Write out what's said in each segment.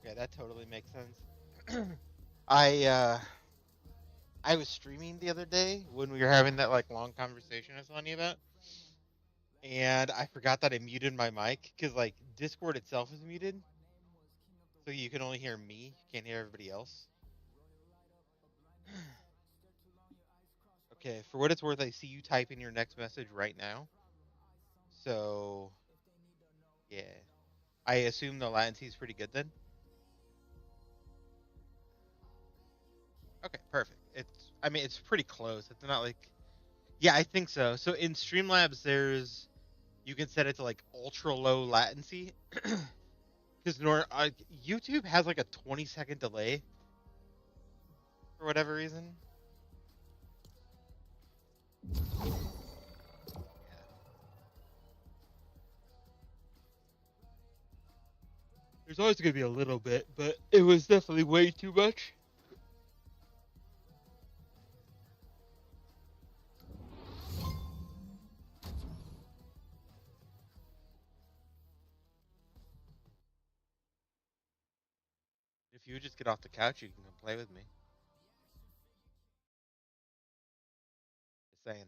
Okay, that totally makes sense. I uh I was streaming the other day when we were having that like long conversation I was telling you about, and I forgot that I muted my mic because like Discord itself is muted, so you can only hear me, you can't hear everybody else. Okay, for what it's worth, I see you type in your next message right now. So yeah, I assume the latency is pretty good then. Okay, perfect. I mean, it's pretty close. It's not like, yeah, I think so. So in Streamlabs, you can set it to like ultra low latency because YouTube has like a 20-second delay for whatever reason. Yeah. There's always gonna be a little bit, but it was definitely way too much. If you would just get off the couch, you can come play with me. Just saying.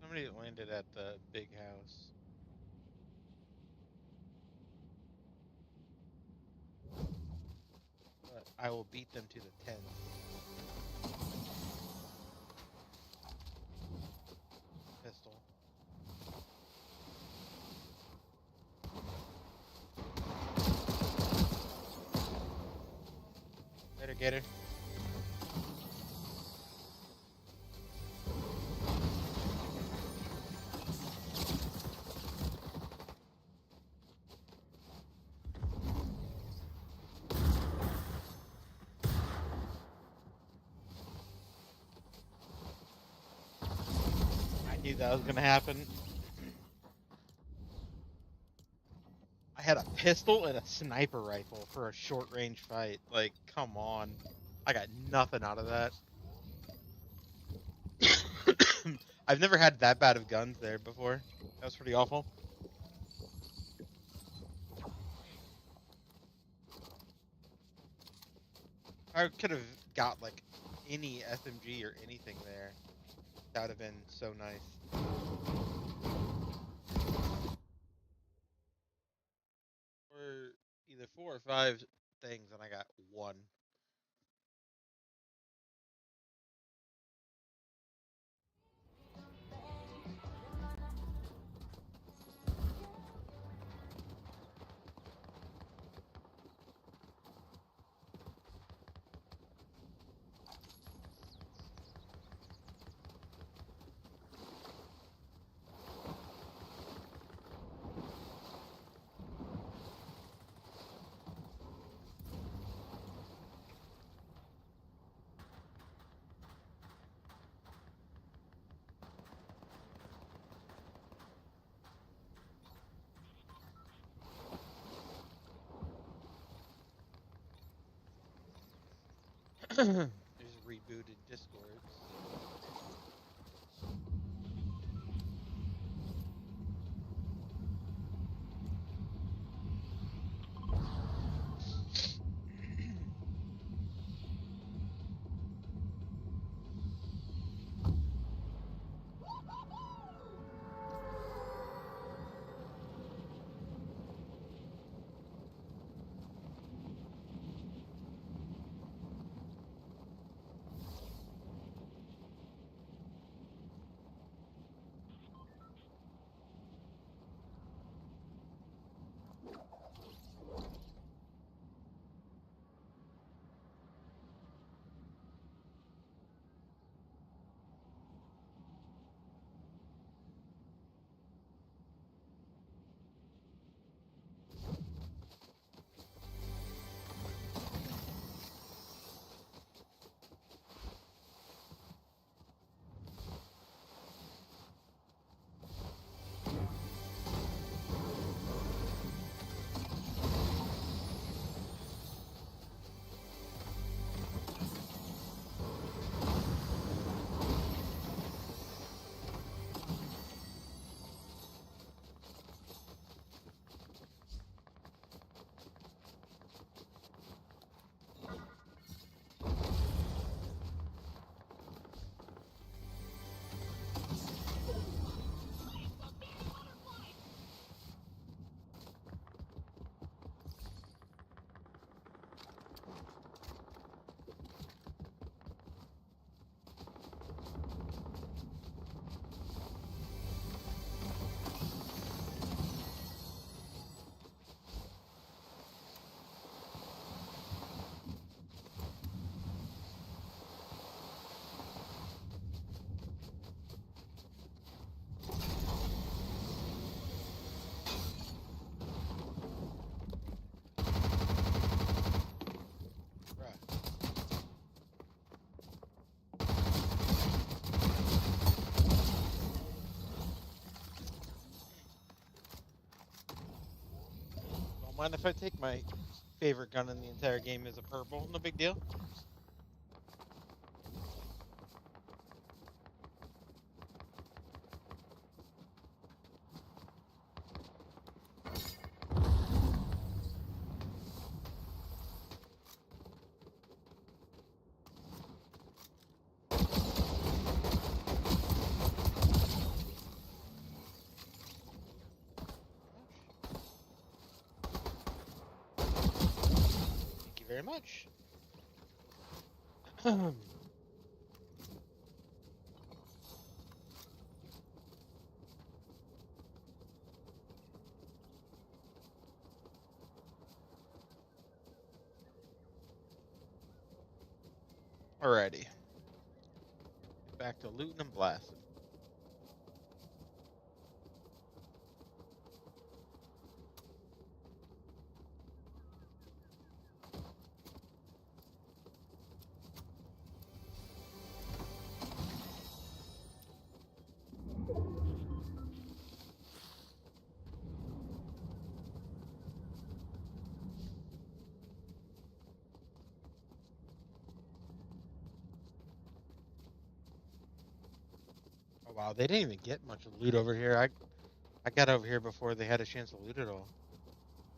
Somebody landed at the big house. But I will beat them to the 10. Pistol. Better get her. I knew that was gonna happen. I had a pistol and a sniper rifle for a short range fight. Like, come on. I got nothing out of that. I've never had that bad of guns there before. That was pretty awful. I could have got like any SMG or anything there. That would have been so nice. Or either 4 or 5 things, and I got one. Just rebooted Discord. mind if I take my favorite gun in the entire game is a purple? No big deal. Thank you very much. Alrighty. Back to looting and blasting. Oh wow, they didn't even get much loot over here. I got over here before they had a chance to loot it all.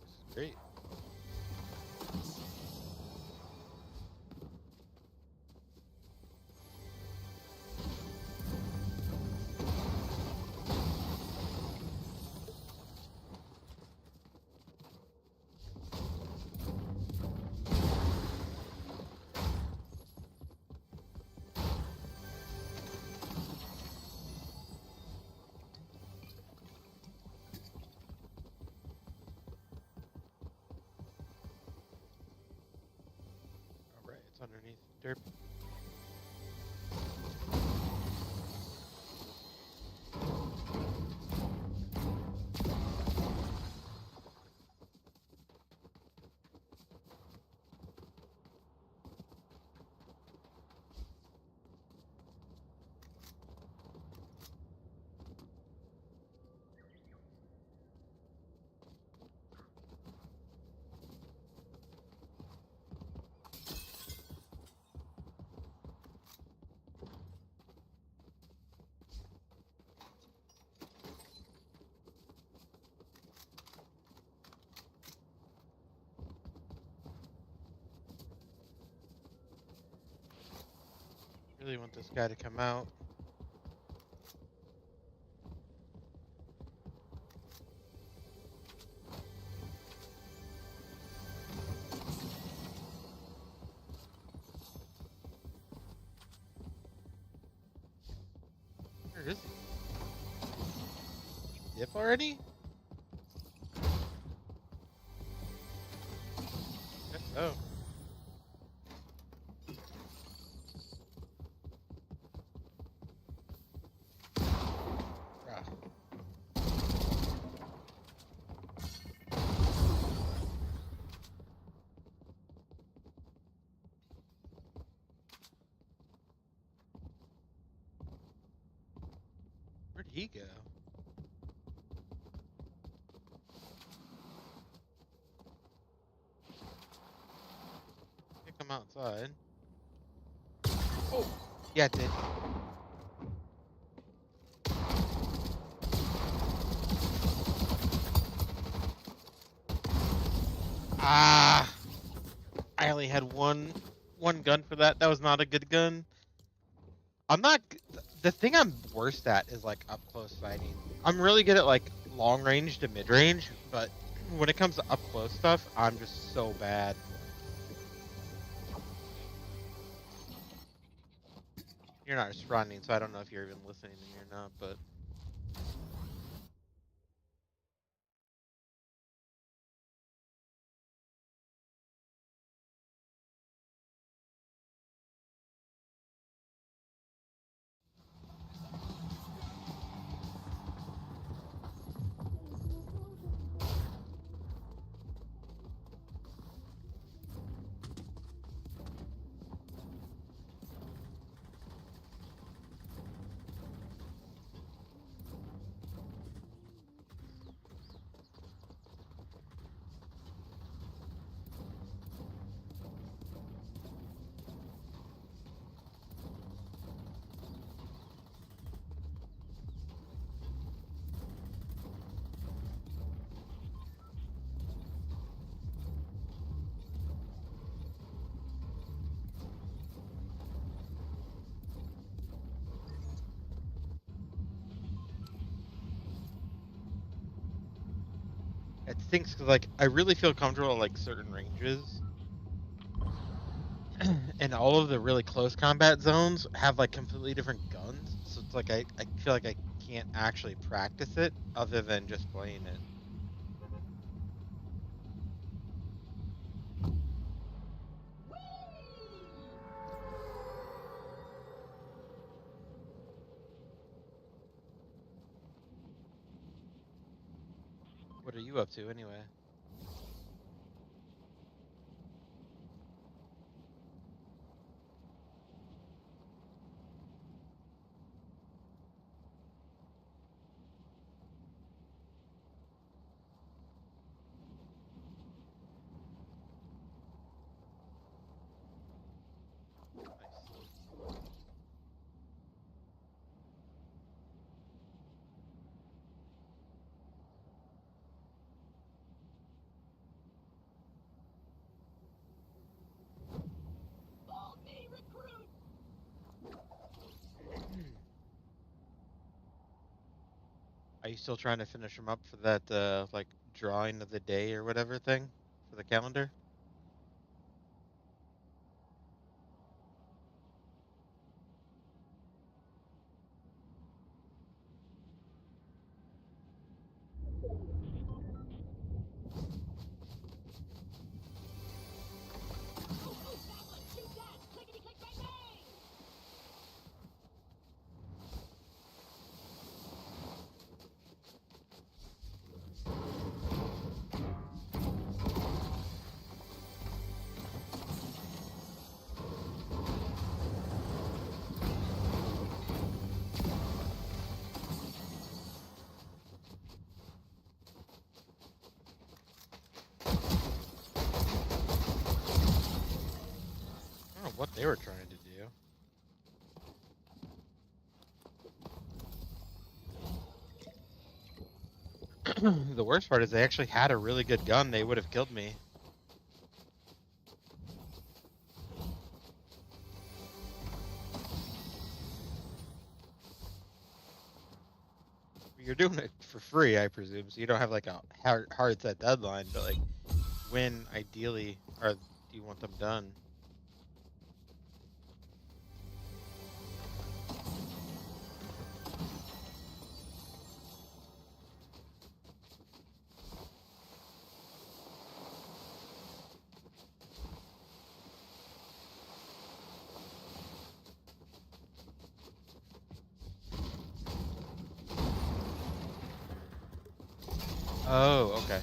This is great. Alright, it's underneath dirt. Really want this guy to come out. Where is he? Dip already? Guess so. Bruh. Where'd he go? Can't come outside. Oh! Yeah, it did. Ah! I only had one gun for that. That was not a good gun. I'm not. The thing I'm worst at is like up close fighting. I'm really good at like long range to mid range, but when it comes to up close stuff, I'm just so bad. You're not responding, so I don't know if you're even listening to me or not, but. stinks because like I really feel comfortable at like certain ranges, and all of the really close combat zones have like completely different guns. So it's like I feel like I can't actually practice it other than just playing it. What are you up to anyway? Nice. Are you still trying to finish them up for that like drawing of the day or whatever thing for the calendar? I don't know what they were trying to do. The worst part is they actually had a really good gun. They would have killed me. You're doing it for free, I presume, so you don't have like a hard set deadline. But like, when ideally are do you want them done? Oh, okay.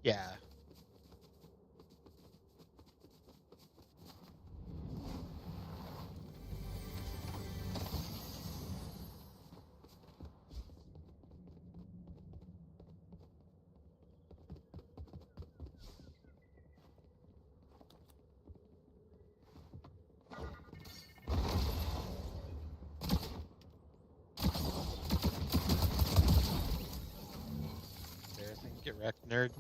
Yeah. Embarrassing. Get wrecked, nerd.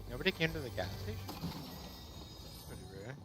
Nobody came to the gas station? Pretty rare.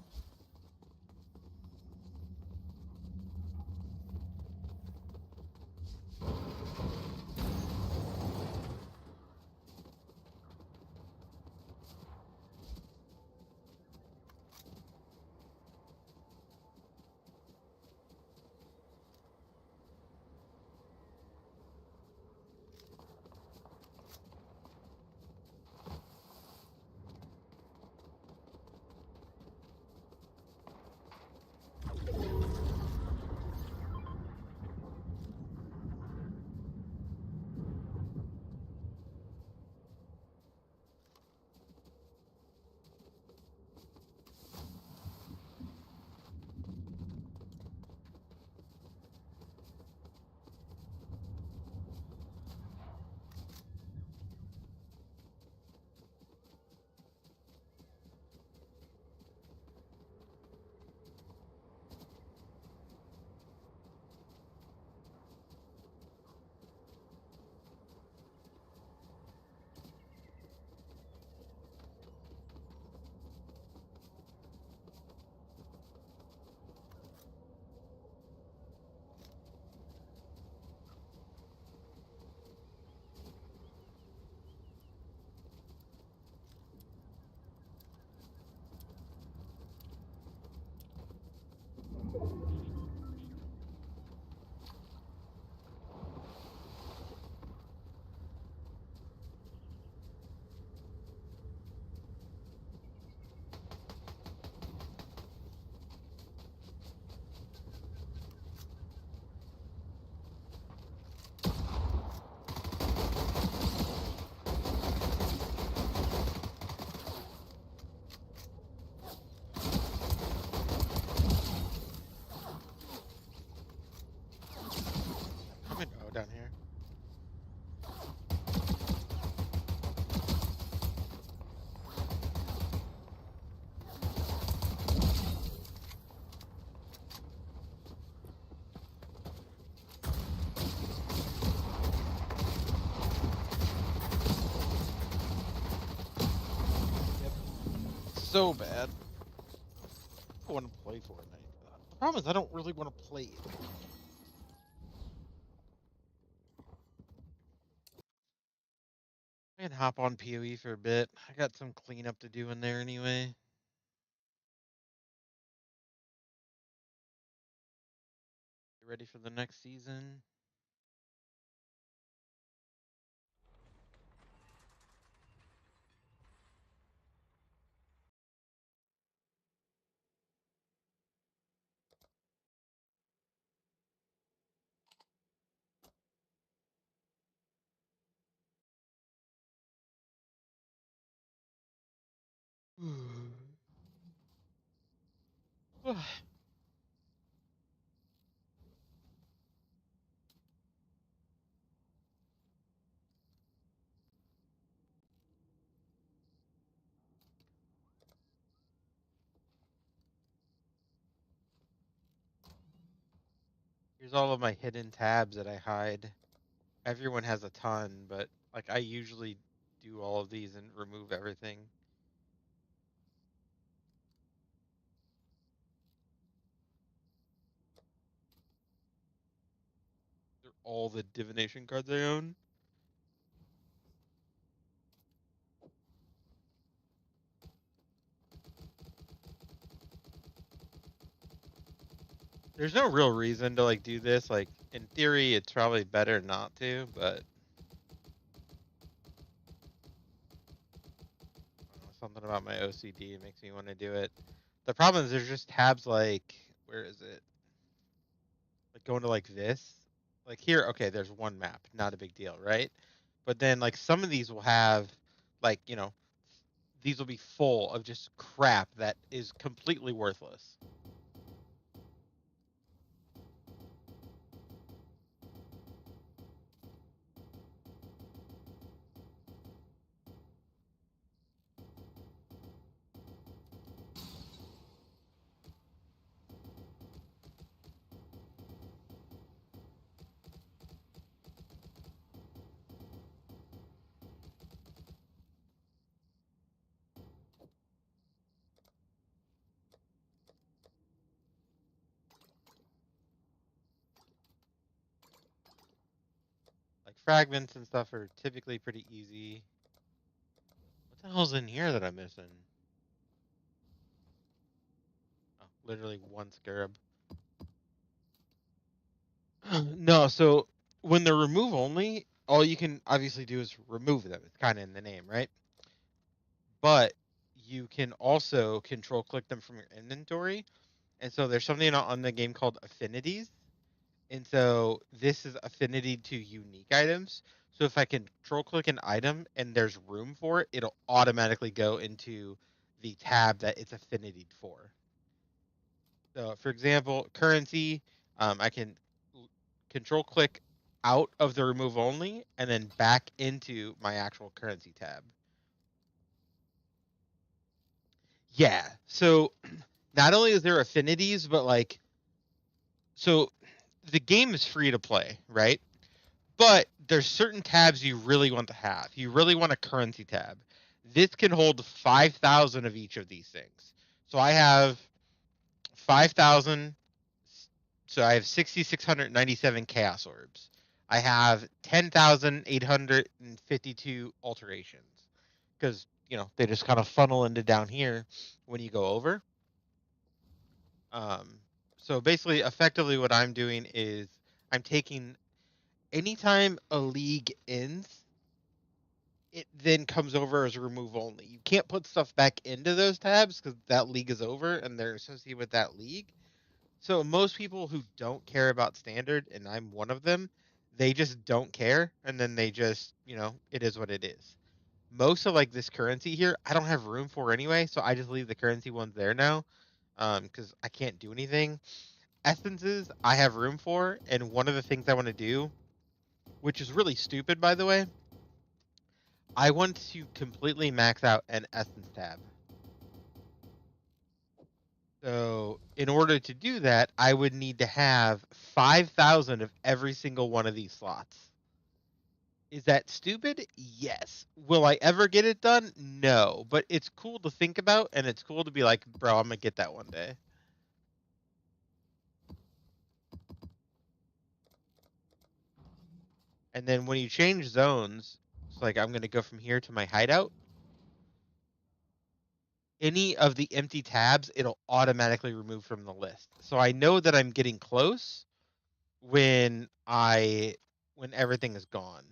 Coming. Oh, down here. Yep. So bad. I want to play Fortnite. The problem is I don't really want to play it. I can hop on PoE for a bit. I got some cleanup to do in there anyway. You ready for the next season? Here's all of my hidden tabs that I hide. Everyone has a ton, but like I usually do all of these and remove everything. They're all the divination cards I own. There's no real reason to like do this. Like in theory, it's probably better not to, but I don't know, something about my OCD makes me want to do it. The problem is there's just tabs like where is it? Like going to like this. Like here, okay, there's one map, not a big deal, right? But then like some of these will have like, these will be full of just crap that is completely worthless. fragments and stuff are typically pretty easy. What the hell's in here that I'm missing? Oh, literally one scarab. No, so when they're remove only, all you can obviously do is remove them. It's kind of in the name, right? But you can also control click them from your inventory. And so there's something on the game called affinities. And so this is affinity to unique items. So if I control click an item and there's room for it, it'll automatically go into the tab that it's affinity for. So for example, currency, I can control click out of the remove only and then back into my actual currency tab. Yeah. So not only is there affinities, but like, so the game is free to play, right? But there's certain tabs you really want to have. You really want a currency tab. This can hold 5,000 of each of these things. So I have 5,000. So I have 6,697 chaos orbs. I have 10,852 alterations because, they just kind of funnel into down here when you go over. Um, so basically, effectively, what I'm doing is I'm taking anytime a league ends, it then comes over as remove only. You can't put stuff back into those tabs because that league is over and they're associated with that league. So most people who don't care about standard, and I'm one of them, they just don't care, and then they just, it is what it is. Most of like this currency here, I don't have room for anyway, so I just leave the currency ones there now, because I can't do anything. Essences I have room for, and one of the things I want to do, which is really stupid by the way, I want to completely max out an essence tab. So in order to do that, I would need to have 5,000 of every single one of these slots. Is that stupid? Yes. Will I ever get it done? No. But it's cool to think about, and it's cool to be like, bro, I'm going to get that one day. And then when you change zones, it's like I'm going to go from here to my hideout. Any of the empty tabs, it'll automatically remove from the list. So I know that I'm getting close when everything is gone.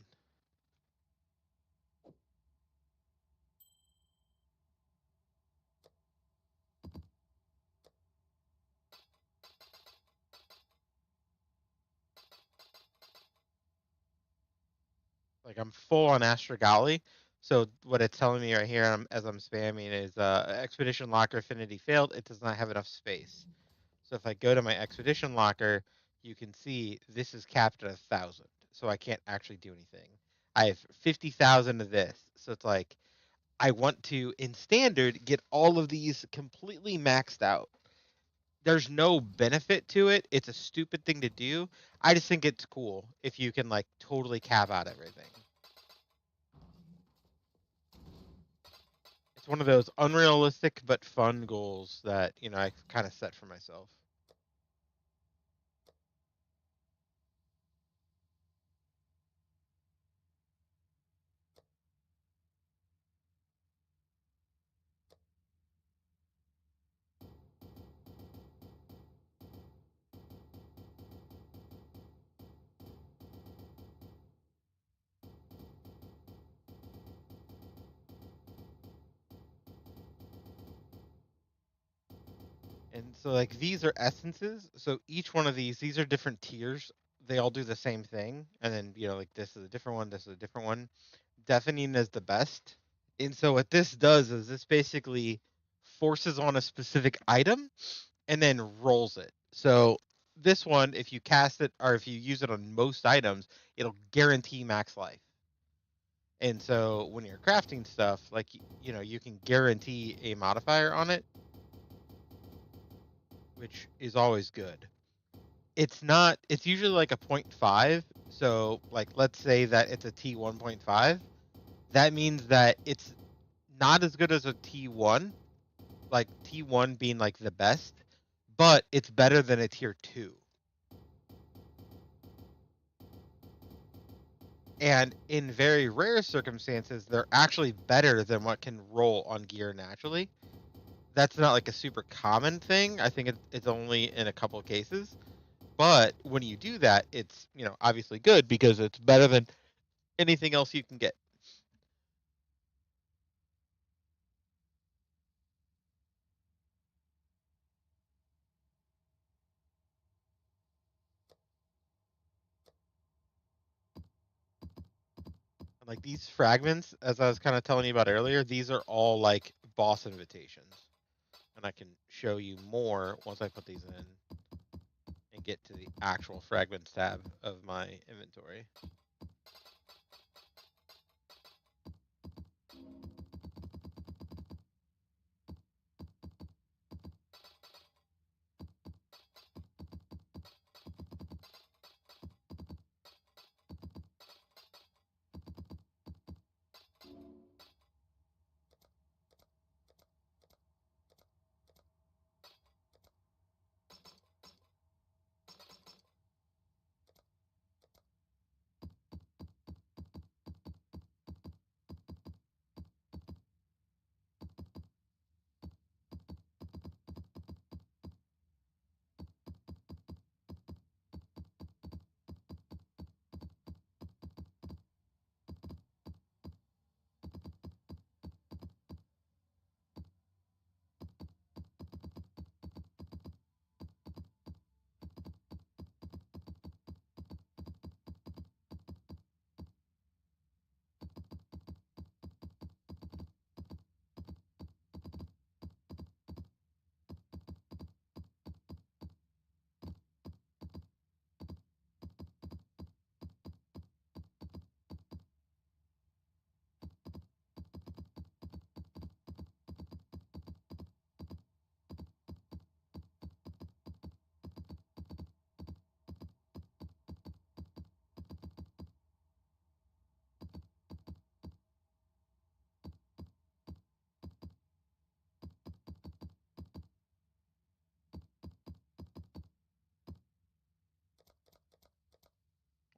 Like I'm full on Astrogali. So what it's telling me right here as I'm spamming is Expedition Locker Affinity failed. It does not have enough space. So if I go to my Expedition Locker, you can see this is capped at 1,000. So I can't actually do anything. I have 50,000 of this. So it's like I want to, in standard, get all of these completely maxed out. There's no benefit to it. It's a stupid thing to do. I just think it's cool if you can like totally cap out everything. It's one of those unrealistic but fun goals that, I kind of set for myself. And so like these are essences. So each one of these are different tiers. They all do the same thing. And then, like this is a different one, this is a different one. Deafening is the best. And so what this does is this basically forces on a specific item and then rolls it. So this one, if you cast it or if you use it on most items, it'll guarantee max life. And so when you're crafting stuff, like, you can guarantee a modifier on it, which is always good. It's usually like a 0.5. So like, let's say that it's a T1.5. That means that it's not as good as a T1, like T1 being like the best, but it's better than a tier 2. And in very rare circumstances, they're actually better than what can roll on gear naturally. That's not like a super common thing. I think it's only in a couple of cases. But when you do that, it's, obviously good because it's better than anything else you can get. Like these fragments, as I was kind of telling you about earlier, these are all like boss invitations. And I can show you more once I put these in and get to the actual fragments tab of my inventory.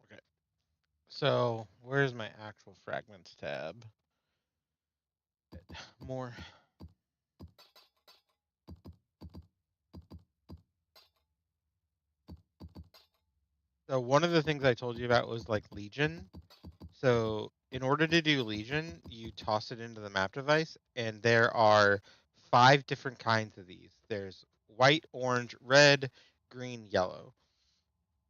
Okay. So where's my actual fragments tab? More. So one of the things I told you about was like Legion. So in order to do Legion, you toss it into the map device, and there are 5 different kinds of these. There's white, orange, red, green, yellow.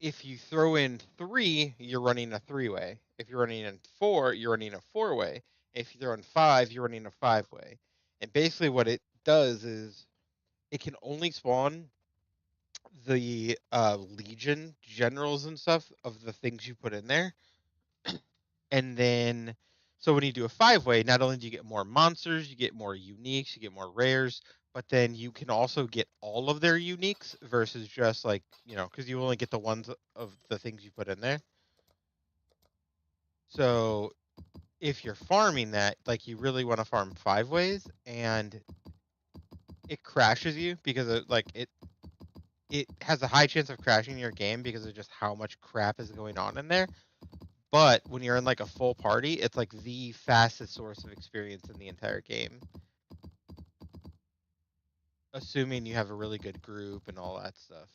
If you throw in 3, you're running a 3-way. If you're running in 4, you're running a 4-way. If you throw in 5, you're running a 5-way. And basically what it does is it can only spawn the Legion generals and stuff of the things you put in there. And then, so when you do a 5-way, not only do you get more monsters, you get more uniques, you get more rares, but then you can also get all of their uniques versus just like, because you only get the ones of the things you put in there. So if you're farming that, like you really want to farm 5-ways, and it crashes you because it has a high chance of crashing your game because of just how much crap is going on in there. But when you're in like a full party, it's like the fastest source of experience in the entire game. Assuming you have a really good group and all that stuff.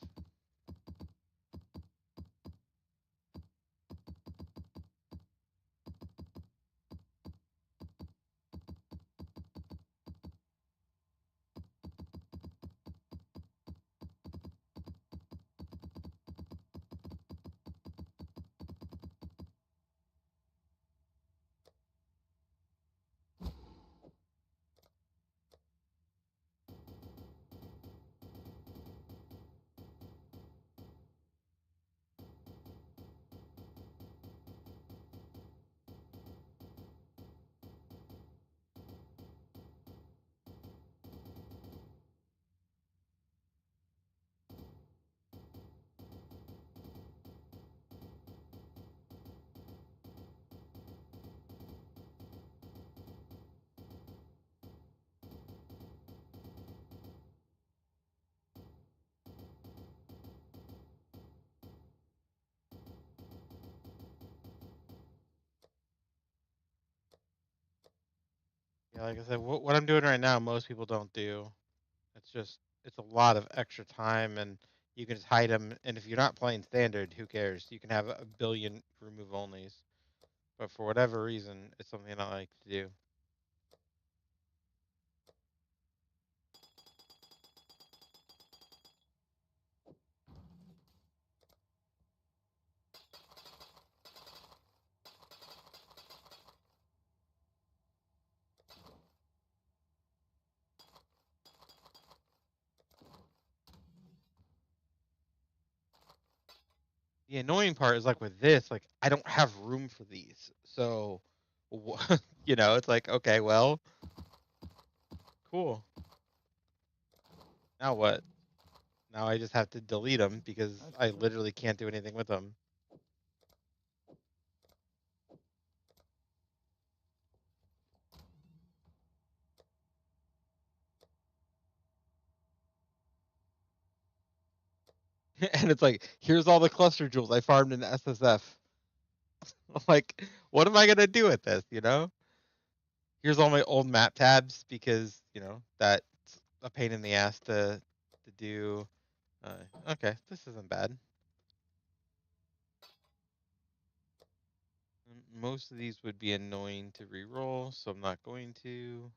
Yeah, like I said, what I'm doing right now, most people don't do. It's just it's a lot of extra time, and you can just hide them. And if you're not playing standard, who cares? You can have a billion remove onlys. But for whatever reason, it's something I like to do. The annoying part is like with this, like I don't have room for these, so it's like okay, well, cool. Now what? Now I just have to delete them because I literally can't do anything with them. And it's like, here's all the cluster jewels I farmed in SSF. I'm like, what am I gonna do with this? Here's all my old map tabs because that's a pain in the ass to do. Okay, this isn't bad. Most of these would be annoying to re-roll, so I'm not going to.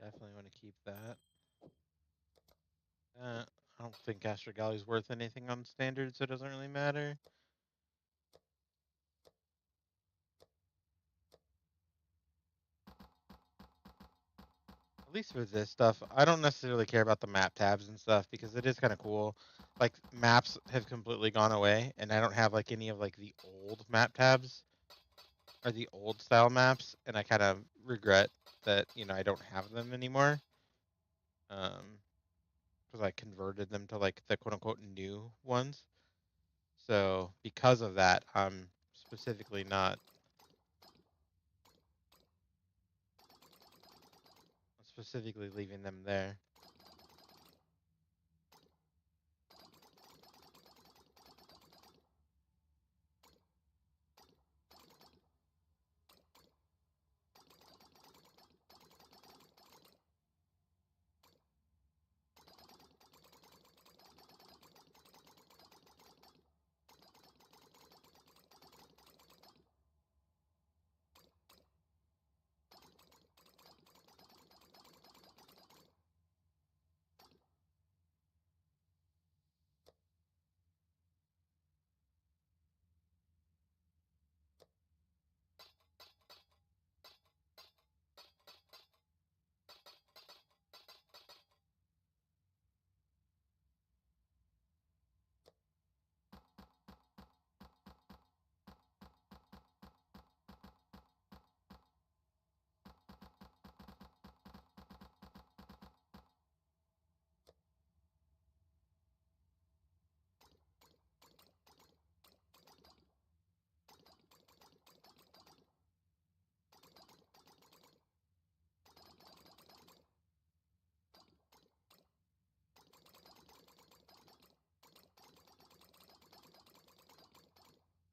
Definitely want to keep that. I don't think Astro Galley's worth anything on standard, so it doesn't really matter. At least for this stuff, I don't necessarily care about the map tabs and stuff because it is kind of cool. Like maps have completely gone away, and I don't have like any of like the old map tabs or the old style maps, and I kind of regret that I don't have them anymore. Because I converted them to like the quote unquote new ones. So because of that, I'm specifically not specifically leaving them there.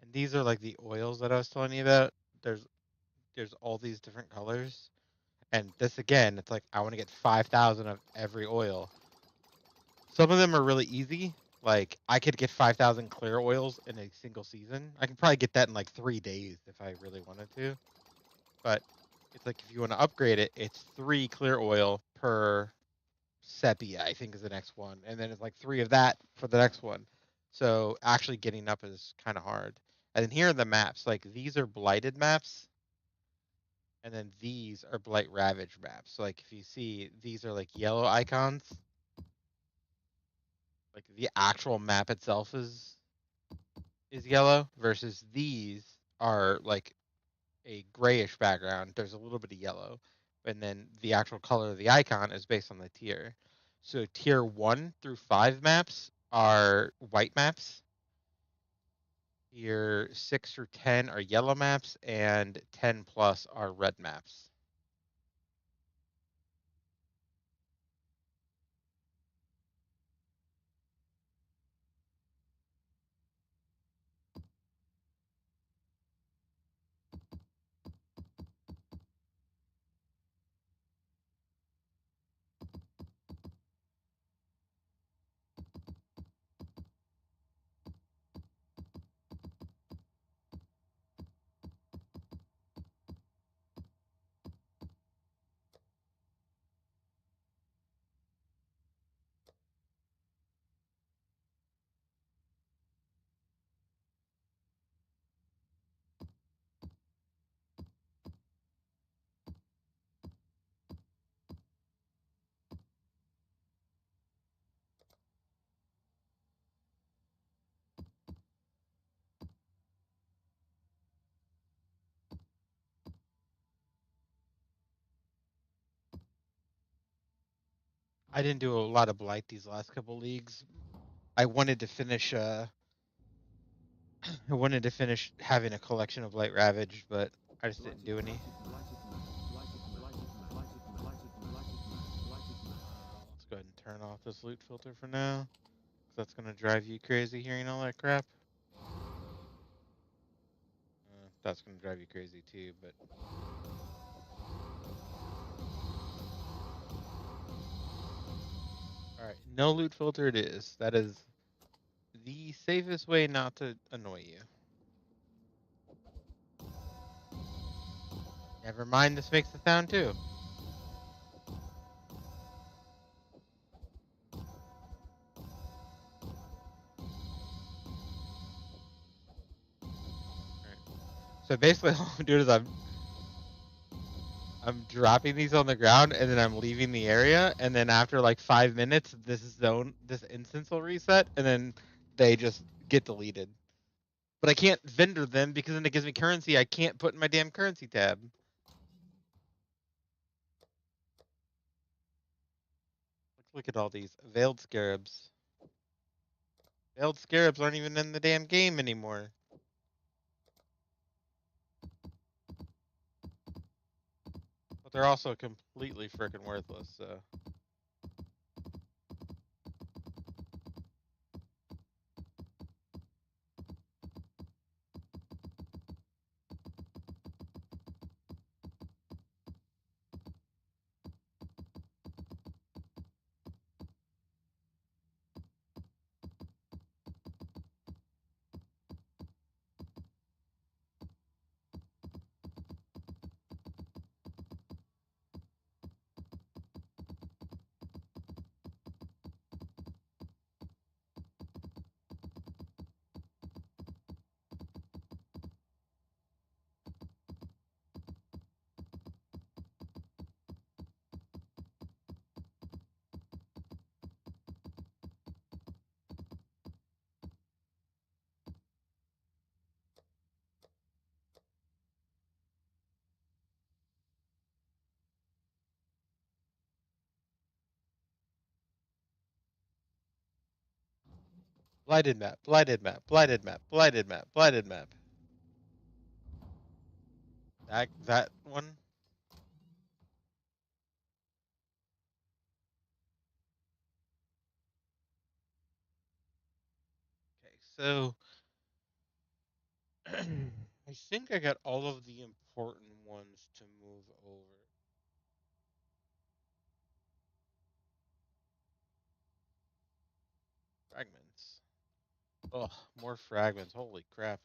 And these are like the oils that I was telling you about. There's all these different colors. And this again, it's like I want to get 5,000 of every oil. Some of them are really easy. Like I could get 5,000 clear oils in a single season. I could probably get that in like 3 days if I really wanted to. But it's like if you want to upgrade it, it's 3 clear oil per sepia, I think is the next one, and then it's like 3 of that for the next one. So actually getting up is kind of hard. And then here are the maps. Like these are blighted maps, and then these are blight ravaged maps. So like if you see, these are like yellow icons. Like the actual map itself is yellow versus these are like a grayish background. There's a little bit of yellow, and then the actual color of the icon is based on the tier. So tier 1 through 5 maps are white maps. Tier 6 through 10 are yellow maps, and 10 plus are red maps. I didn't do a lot of blight these last couple leagues. I wanted to finish I wanted to finish having a collection of blight ravaged, but I just didn't do any. Let's go ahead and turn off this loot filter for now, because that's going to drive you crazy hearing all that crap. That's going to drive you crazy too, but... Alright, no loot filter it is. That is the safest way not to annoy you. Never mind, this makes the sound too. Alright. So basically all I'm doing is I'm dropping these on the ground, and then I'm leaving the area, and then after like 5 minutes, this instance will reset, and then they just get deleted. But I can't vendor them because then it gives me currency I can't put in my damn currency tab. Let's look at all these veiled scarabs. Veiled scarabs aren't even in the damn game anymore. But they're also completely freaking worthless, so... Blighted map, blighted map, blighted map, blighted map, blighted map. That one? Okay, so... I think I got all of the important ones to move over. Fragments. Ugh, more fragments. Holy crap.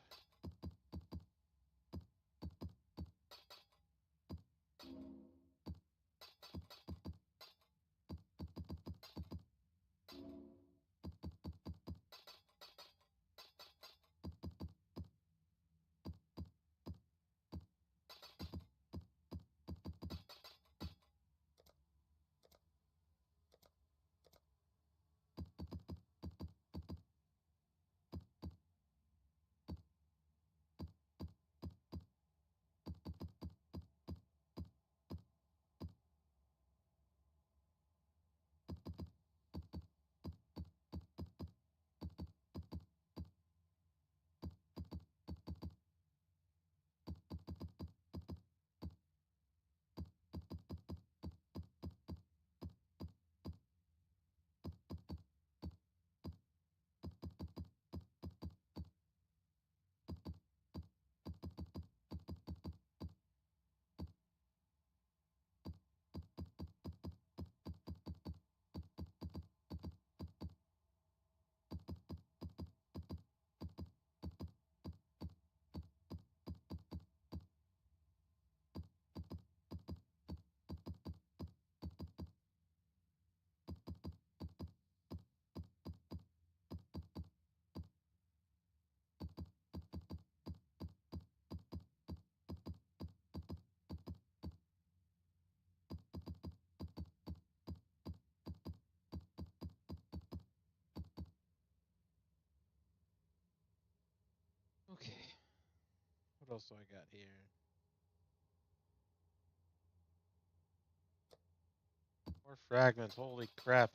What else do I got here? More fragments. Holy crap.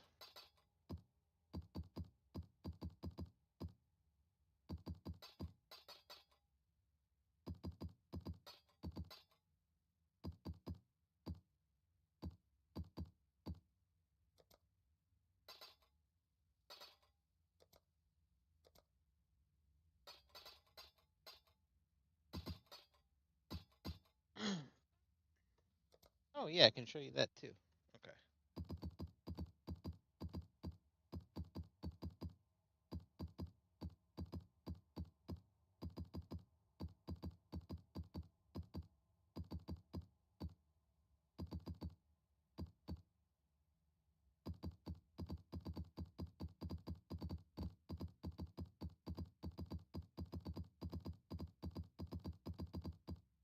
Oh yeah, I can show you that too. Okay.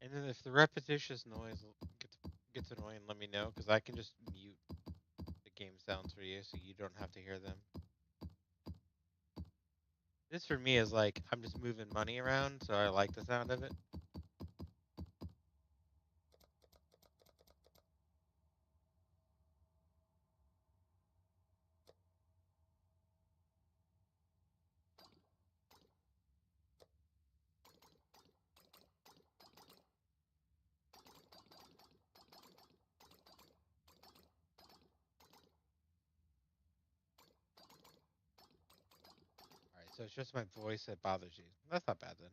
And then if the repetitious noise gets annoying, let me know because I can just mute the game sounds for you so you don't have to hear them. This for me is like I'm just moving money around, so I like the sound of it. All right, so it's just my voice that bothers you. That's not bad then.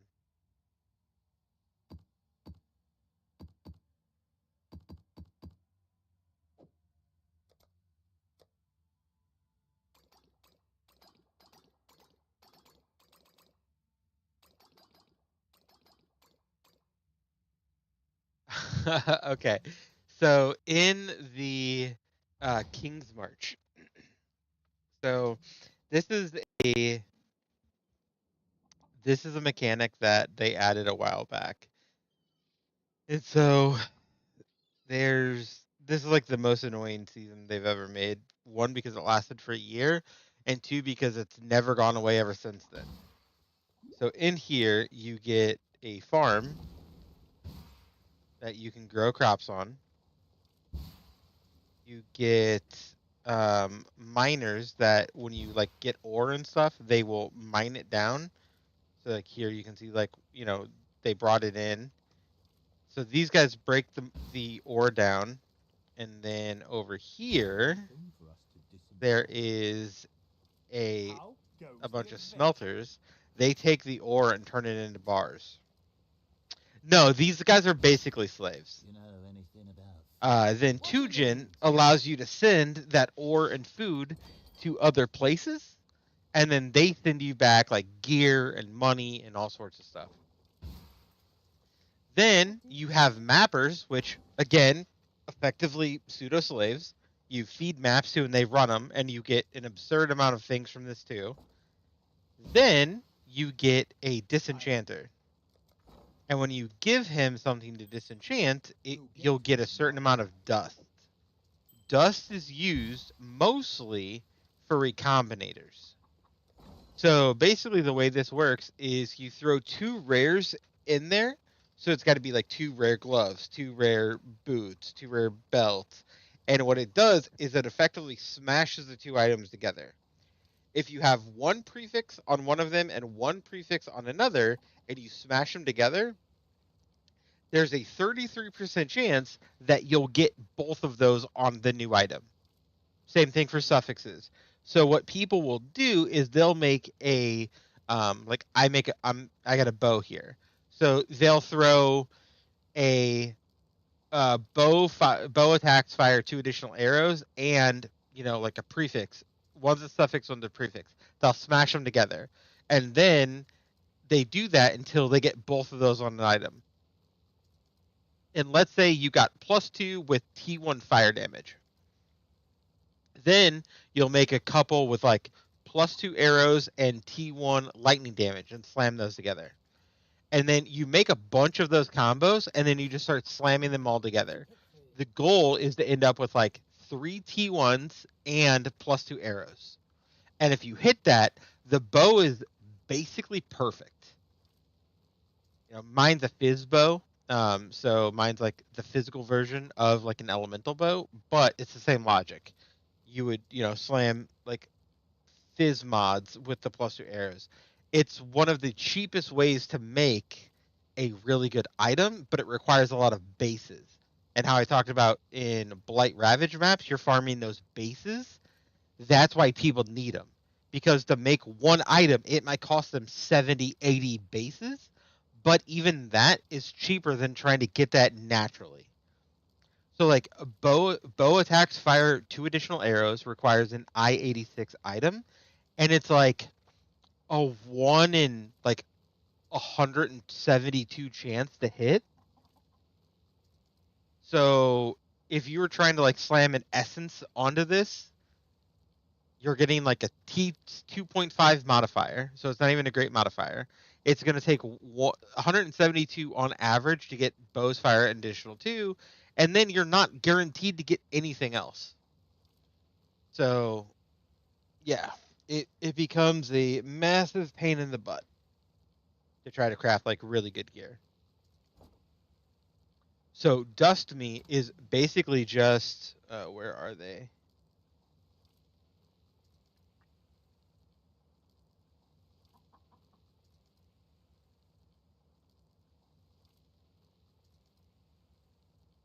Okay, so in the King's March, so this is a this is a mechanic that they added a while back, and so there's this is like the most annoying season they've ever made. One because it lasted for a year, and two because it's never gone away ever since then. So in here you get a farm that you can grow crops on. You get miners that when you like get ore and stuff, they will mine it down. So like here you can see like they brought it in. So these guys break the ore down, and then over here there is a bunch of smelters. They take the ore and turn it into bars. No, these guys are basically slaves. You know anything about? Then Tujin allows you to send that ore and food to other places, and then they send you back like gear and money and all sorts of stuff. Then you have mappers, which again, effectively pseudo slaves. You feed maps to and they run them, and you get an absurd amount of things from this too. Then you get a disenchanter. And when you give him something to disenchant, you'll get a certain amount of dust. Dust is used mostly for recombinators. So basically, the way this works is you throw two rares in there. So it's got to be like two rare gloves, two rare boots, two rare belts. And what it does is it effectively smashes the two items together. If you have one prefix on one of them and one prefix on another, and you smash them together, there's a 33% chance that you'll get both of those on the new item. Same thing for suffixes. So what people will do is they'll make a like I got a bow here. So they'll throw a bow attacks fire two additional arrows and like a prefix. One's a suffix, one's a prefix. They'll smash them together, and then they do that until they get both of those on an item. And let's say you got +2 with T1 fire damage. Then you'll make a couple with like +2 arrows and T1 lightning damage and slam those together. And then you make a bunch of those combos and then you just start slamming them all together. The goal is to end up with like 3 T1s and +2 arrows. And if you hit that, the bow is basically perfect. Mine's a fizz bow. So mine's like the physical version of like an elemental bow, but it's the same logic. You would, slam like fizz mods with the plus 2 arrows. It's one of the cheapest ways to make a really good item, but it requires a lot of bases. And how I talked about in Blight Ravage maps, you're farming those bases. That's why people need them. Because to make one item, it might cost them 70, 80 bases, but even that is cheaper than trying to get that naturally. So like a bow attacks fire 2 additional arrows, requires an I-86 item, and it's like a 1 in like 172 chance to hit. So if you were trying to like slam an essence onto this, you're getting like a T 2.5 modifier, so it's not even a great modifier. It's going to take 172 on average to get bows fire an additional 2, and then you're not guaranteed to get anything else. So yeah, it becomes a massive pain in the butt to try to craft like really good gear. So Dust Me is basically just where are they?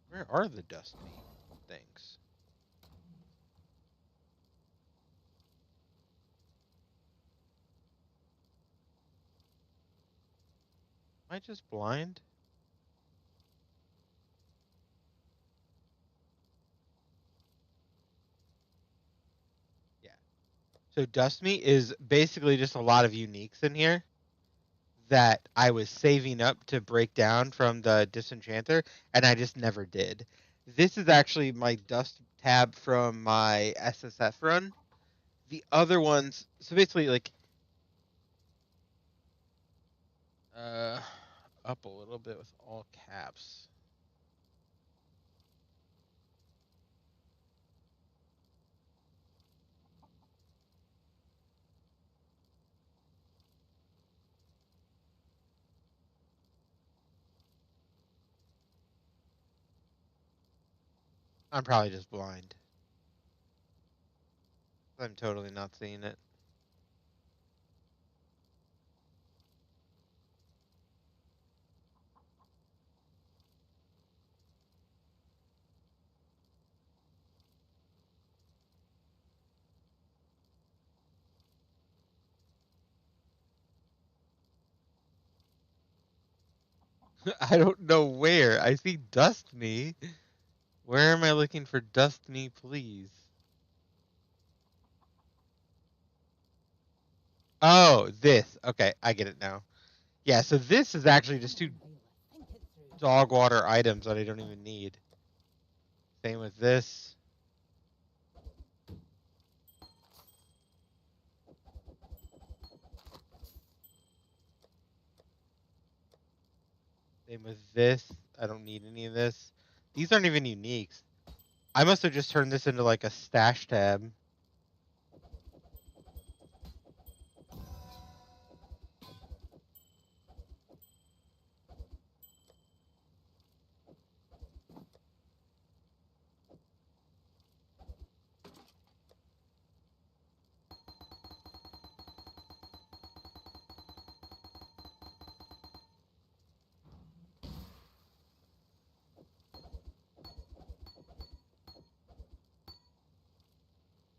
Where are the Dust Me things? Am I just blind? Yeah. So Dust Me is basically just a lot of uniques in here that I was saving up to break down from the Disenchanter, and I just never did. This is actually my Dust tab from my SSF run. The other ones, so basically like uh up a little bit with all caps. I'm probably just blind. I'm totally not seeing it. I don't know where. I see Dust Me. Where am I looking for Dust Me, please? Oh, this. Okay, I get it now. Yeah, so this is actually just 2 dog water items that I don't even need. Same with this. Same with this. I don't need any of this. These aren't even uniques. I must have just turned this into like a stash tab.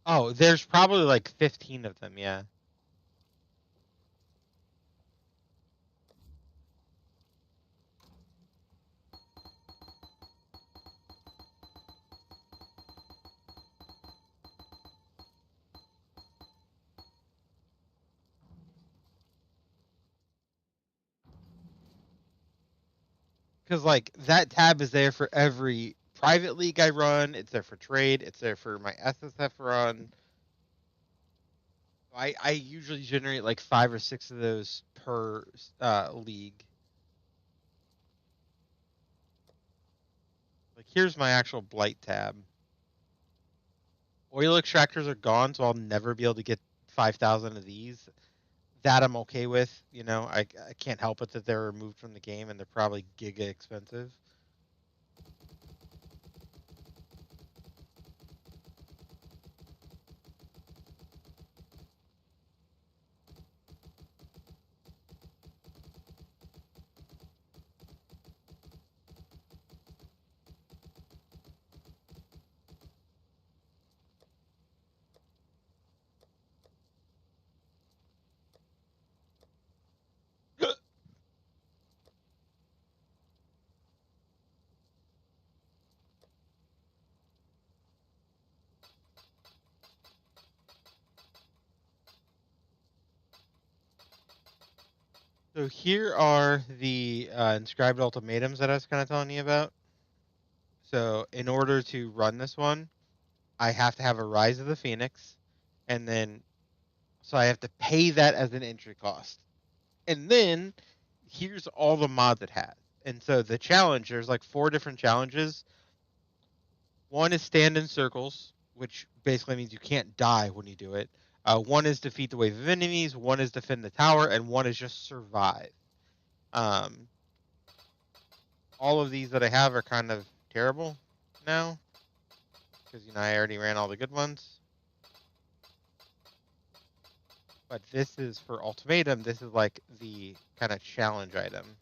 Oh, there's probably like 15 of them, yeah. Because like that tab is there for every private league I run. It's there for trade. It's there for my SSF run. I usually generate like 5 or 6 of those per league. Like here's my actual blight tab. Oil extractors are gone, so I'll never be able to get 5,000 of these. that I'm okay with. I can't help it that they're removed from the game and they're probably giga expensive. So here are the inscribed ultimatums that I was kind of telling you about. So in order to run this one, I have to have a Rise of the Phoenix, and then so I have to pay that as an entry cost. And then here's all the mods it has. And so the challenge, there's like 4 different challenges. One is stand in circles, which basically means you can't die when you do it. One is defeat the wave of enemies. One is defend the tower, and one is just survive. Um, all of these that I have are kind of terrible now because I already ran all the good ones. But this is for ultimatum. This is like the kind of challenge item.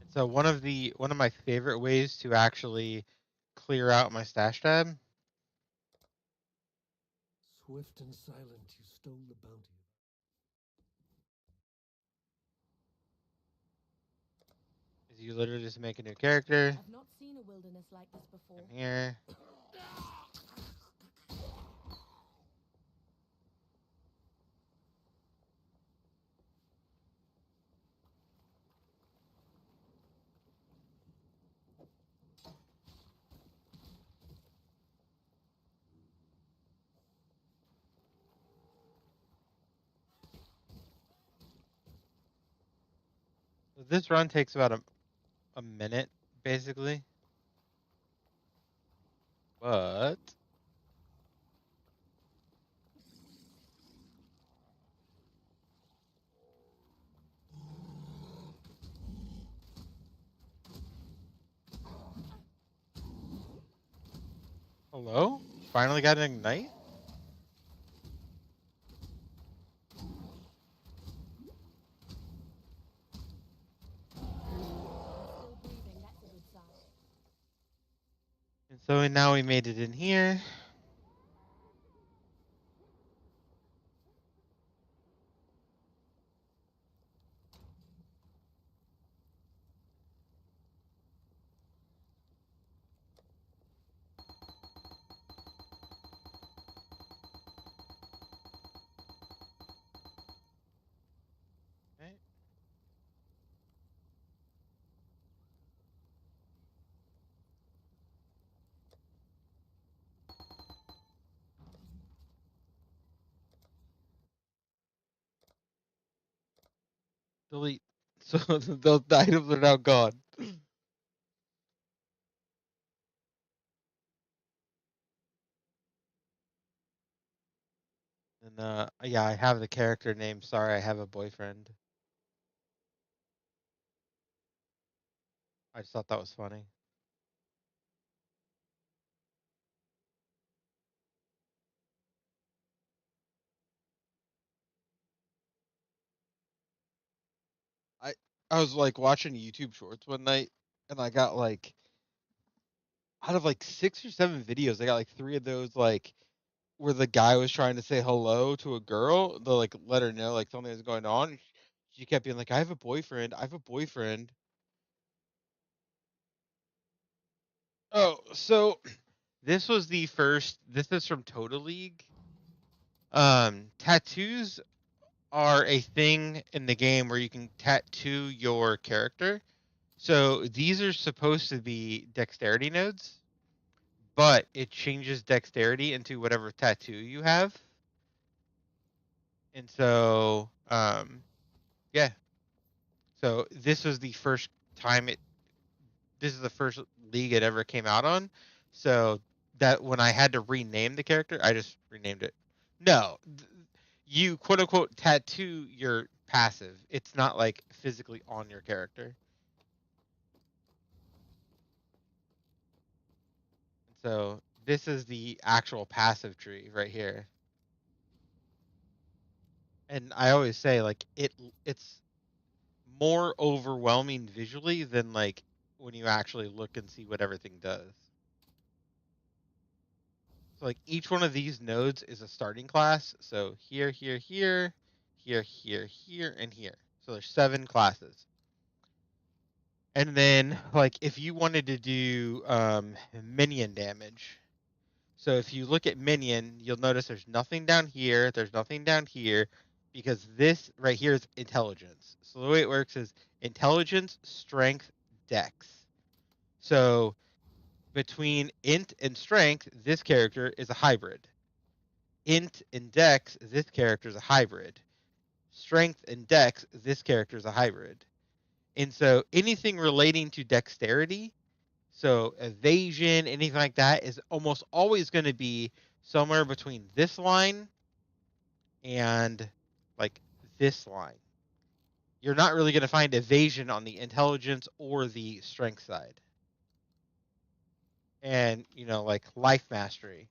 And so one of my favorite ways to actually clear out my stash tab Swift and silent, you stole the bounty. is you literally just make a new character. I've not seen a wilderness like this before. In here. So this run takes about a minute, basically. But hello? Finally got an ignite? Still breathing, that's a good sign. And so now we made it in here. Okay. Delete. So those items are now gone. And yeah, I have the character name. Sorry, I have a boyfriend. I just thought that was funny. I I was like watching YouTube Shorts one night, and I got like out of like 6 or 7 videos, I got like 3 of those like where the guy was trying to say hello to a girl, to like let her know like something was going on. She kept being like, "I have a boyfriend. I have a boyfriend." Oh, so this was the first. This is from Total League. Tattoos are a thing in the game where you can tattoo your character. So these are supposed to be dexterity nodes, but it changes dexterity into whatever tattoo you have. And so, yeah. So this was the first time it. This is the first league it ever came out on. So that when I had to rename the character, I just renamed it. No, you quote unquote tattoo your passive. It's not like physically on your character. So this is the actual passive tree right here. And I always say like it's more overwhelming visually than like when you actually look and see what everything does. So like each one of these nodes is a starting class. So here, here, here, here, here, here, and here. So there's 7 classes. And then like if you wanted to do minion damage. So if you look at minion, you'll notice there's nothing down here, there's nothing down here, because this right here is intelligence. So the way it works is intelligence, strength, dex. So between int and strength, this character is a hybrid. Int and dex, this character is a hybrid. Strength and dex, this character is a hybrid. And so anything relating to dexterity, so evasion, anything like that, is almost always going to be somewhere between this line and like this line. You're not really going to find evasion on the intelligence or the strength side. And, like life mastery.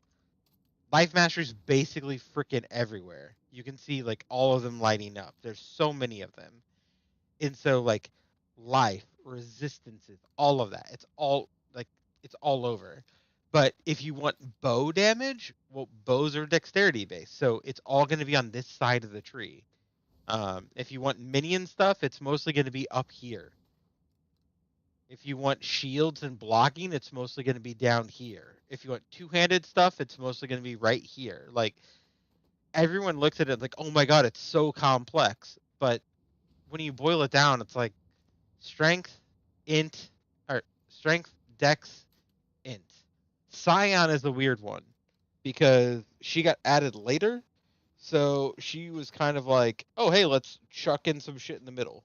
Life mastery is basically freaking everywhere. You can see like all of them lighting up. There's so many of them. And so like life, resistances, all of that. It's all over. But if you want bow damage, well, bows are dexterity based, so it's all going to be on this side of the tree. If you want minion stuff, it's mostly going to be up here. If you want shields and blocking, it's mostly going to be down here. If you want two-handed stuff, it's mostly going to be right here. Like everyone looks at it like, oh my god, it's so complex. But when you boil it down, it's like strength, int, or strength, dex, int. Scion is the weird one because she got added later. So she was kind of like, oh, hey, let's chuck in some shit in the middle.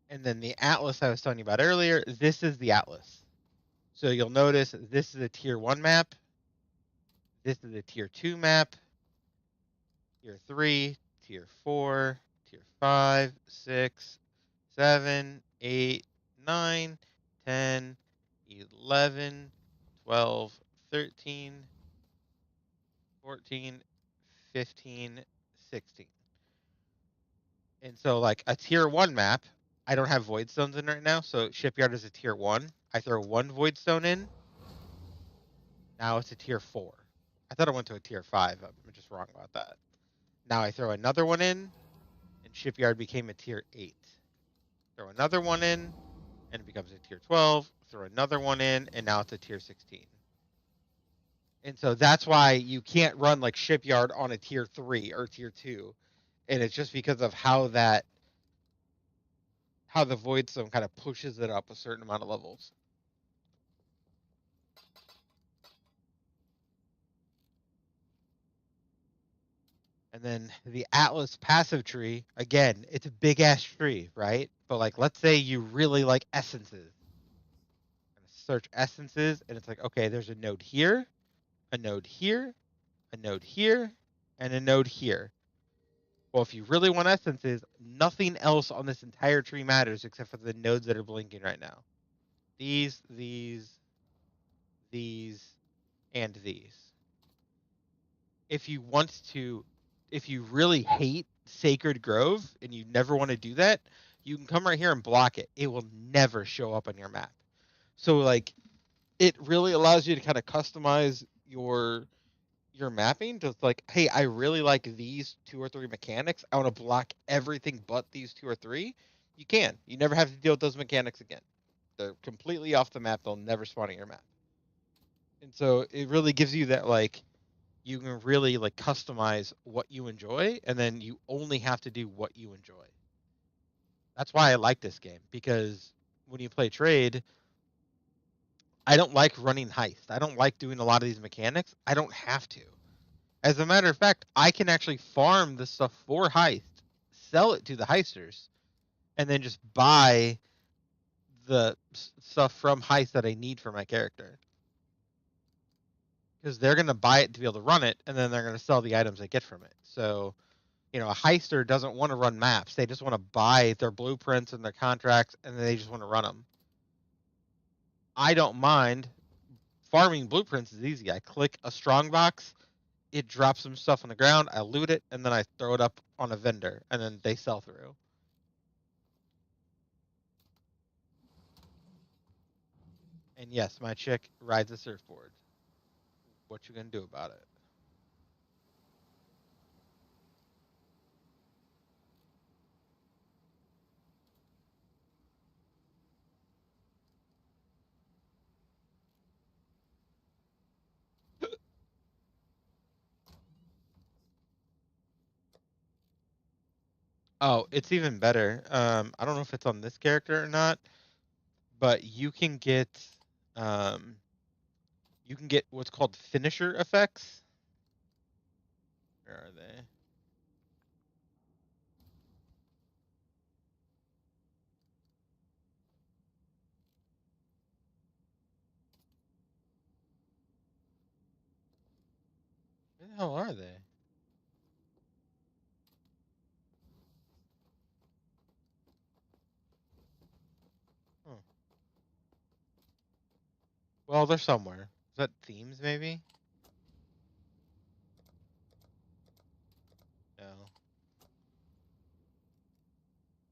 And then the Atlas I was telling you about earlier, this is the Atlas. So you'll notice this is a tier 1 map. This is a tier 2 map. Tier 3, tier 4, tier 5, 6, 7, 8, 9, 10, 11, 12, 13, 14, 15, 16. And so like a tier 1 map, I don't have void stones in right now, so shipyard is a tier 1. I throw 1 void stone in. Now it's a tier 4. I thought I went to a tier 5. I'm just wrong about that. Now I throw another one in, and shipyard became a tier 8. Throw another one in, and it becomes a tier 12. Throw another one in, and now it's a tier 16. And so that's why you can't run like shipyard on a tier 3 or tier 2. And it's just because of how the void stone kind of pushes it up a certain amount of levels. And then the Atlas passive tree, again, it's a big ass tree, right? But like, let's say you really like essences. Search essences, and it's like, okay, there's a node here, a node here, a node here, and a node here. Well, if you really want essences, nothing else on this entire tree matters except for the nodes that are blinking right now. These, and these. If you really hate Sacred Grove and you never want to do that, you can come right here and block it. It will never show up on your map. So like, it really allows you to kind of customize your mapping to like, hey, I really like these 2 or 3 mechanics. I want to block everything but these 2 or 3. You can. You never have to deal with those mechanics again. They're completely off the map. They'll never spawn at your map. And so it really gives you that like you can really like customize what you enjoy, and then you only have to do what you enjoy. That's why I like this game, because when you play trade, I don't like running heist. I don't like doing a lot of these mechanics. I don't have to. As a matter of fact, I can actually farm the stuff for heist, sell it to the heisters, and then just buy the stuff from heist that I need for my character. Because they're going to buy it to be able to run it, and then they're going to sell the items they get from it. So, you know, a heister doesn't want to run maps. They just want to buy their blueprints and their contracts, and they just want to run them. I don't mind. Farming blueprints is easy. I click a strong box, it drops some stuff on the ground, I loot it, and then I throw it up on a vendor, and then they sell through. And yes, my chick rides a surfboard. What you gonna do about it? Oh, it's even better. I don't know if it's on this character or not, but um, you can get what's called finisher effects. Where are they? Where the hell are they? Huh. Well, they're somewhere. Is that themes maybe? No.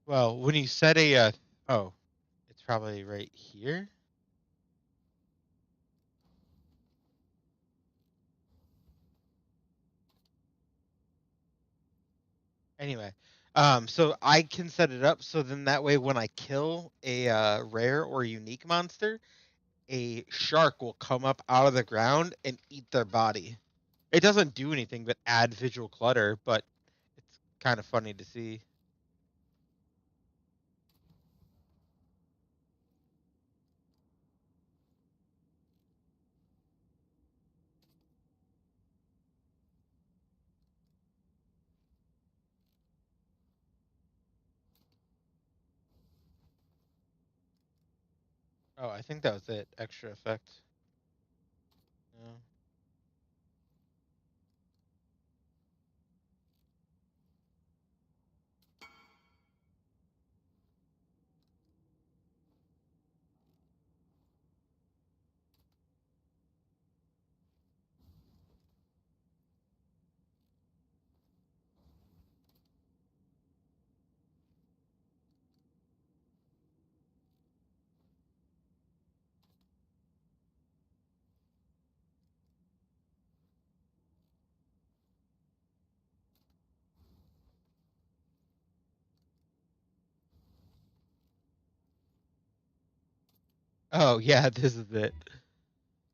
Well, when you set a oh, it's probably right here. Anyway, so I can set it up so then that way when I kill a rare or unique monster, a shark will come up out of the ground and eat their body. It doesn't do anything but add visual clutter, but it's kind of funny to see. Oh, I think that was it. Extra effect. No. Oh yeah, this is it.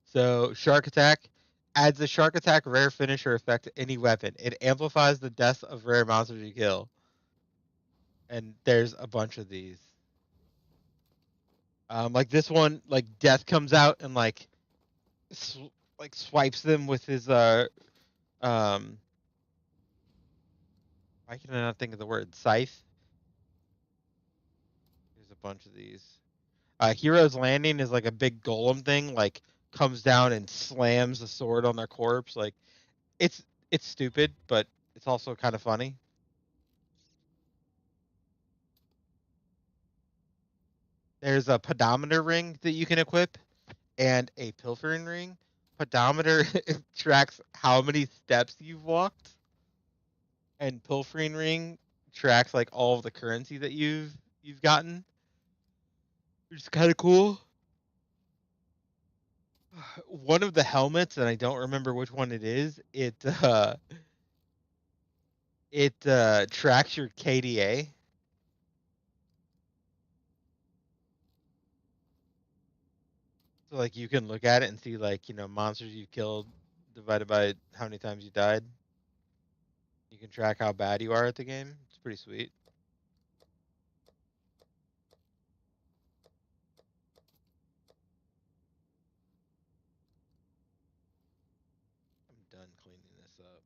So shark attack adds a shark attack rare finisher effect to any weapon. It amplifies the deaths of rare monsters you kill. And there's a bunch of these. Like this one, like death comes out and sw- like swipes them with his um. Why can I not think of the word scythe? There's a bunch of these. Hero's Landing is like a big golem thing, like comes down and slams the sword on their corpse. Like it's it's stupid, but it's also kind of funny. There's a pedometer ring that you can equip and a pilfering ring. Pedometer tracks how many steps you've walked, and pilfering ring tracks like all of the currency that you've gotten, which is kind of cool. One of the helmets, and I don't remember which one it is. It tracks your KDA. So like you can look at it and see like, monsters you've killed divided by how many times you died. You can track how bad you are at the game. It's pretty sweet. I'm done cleaning this up.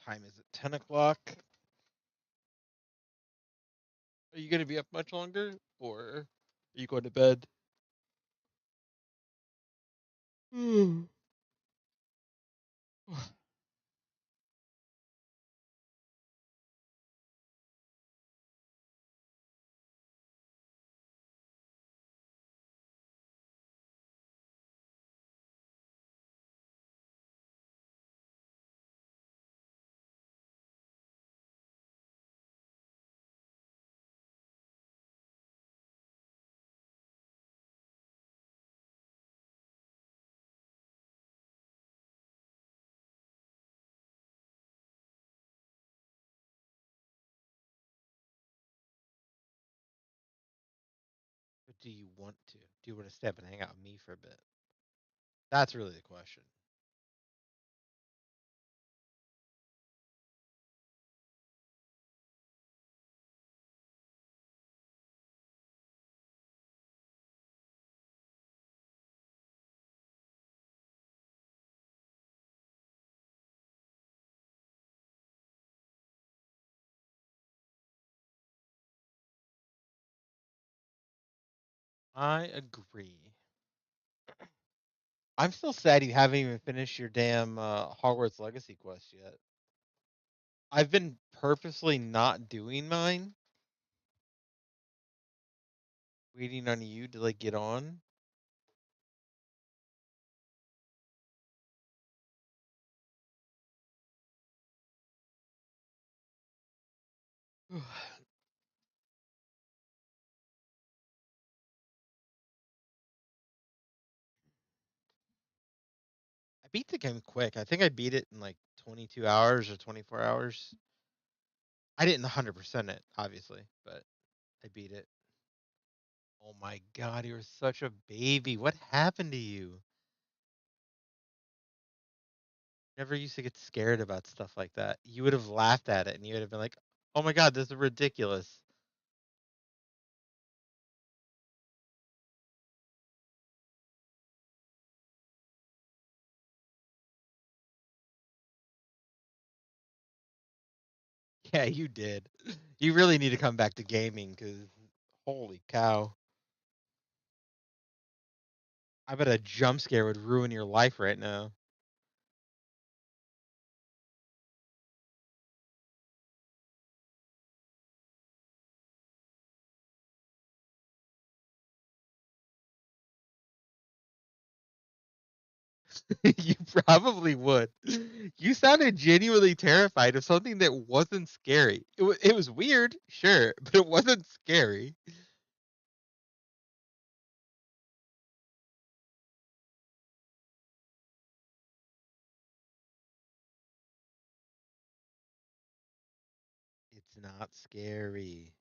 Time is at 10 o'clock. Are you going to be up much longer? Or are you going to bed? Or do you want to? Do you want to stay up and hang out with me for a bit? That's really the question. I agree. I'm still sad you haven't even finished your damn Hogwarts Legacy quest yet. I've been purposely not doing mine, waiting on you to like get on. I beat the game quick. I think I beat it in like 22 hours or 24 hours. I didn't 100% it, obviously, but I beat it. Oh my god, you're such a baby. What happened to you? Never used to get scared about stuff like that. You would have laughed at it and you would have been like, oh my god, this is ridiculous. Yeah, you did. You really need to come back to gaming because holy cow. I bet a jump scare would ruin your life right now. You probably would. You sounded genuinely terrified of something that wasn't scary. It was weird, sure, but it wasn't scary. It's not scary.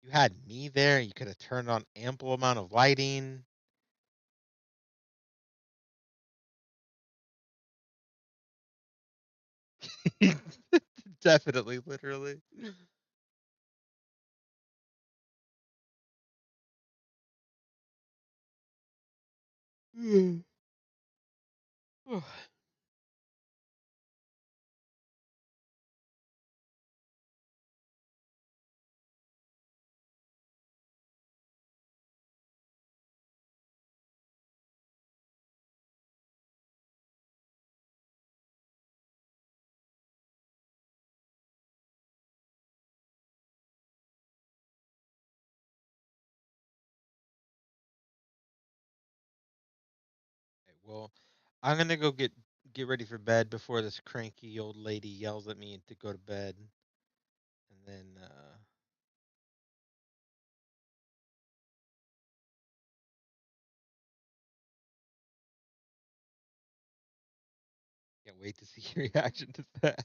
You had me there. You could have turned on ample amount of lighting. Definitely, literally. Okay, well, I'm gonna go get ready for bed before this cranky old lady yells at me to go to bed, and then yeah, wait to see your reaction to that.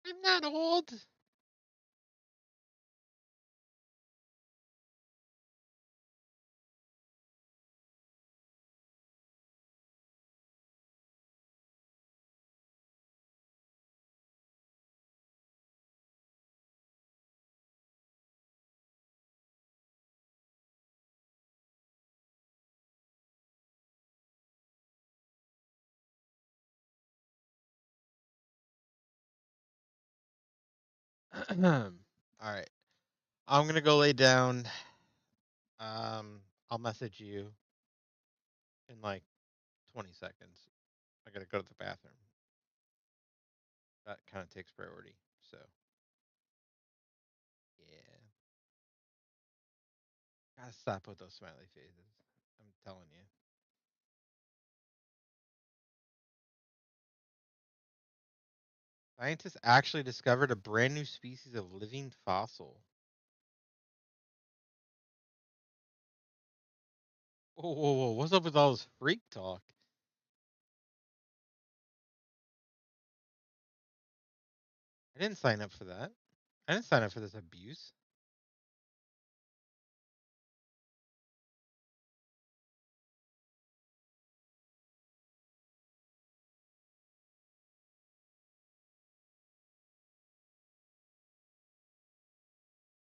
I'm not old. All right. I'm gonna go lay down. I'll message you in like 20 seconds. I gotta go to the bathroom. That kind of takes priority. So yeah, gotta stop with those smiley faces. I'm telling you. Scientists actually discovered a brand new species of living fossil. Whoa, whoa, whoa! What's up with all this freak talk? I didn't sign up for that. I didn't sign up for this abuse.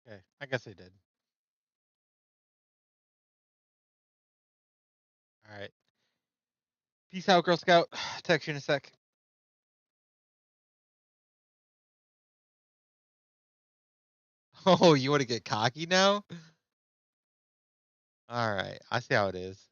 Okay, I guess I did. All right. Peace out, Girl Scout. Text you in a sec. Oh, you want to get cocky now? All right. I see how it is.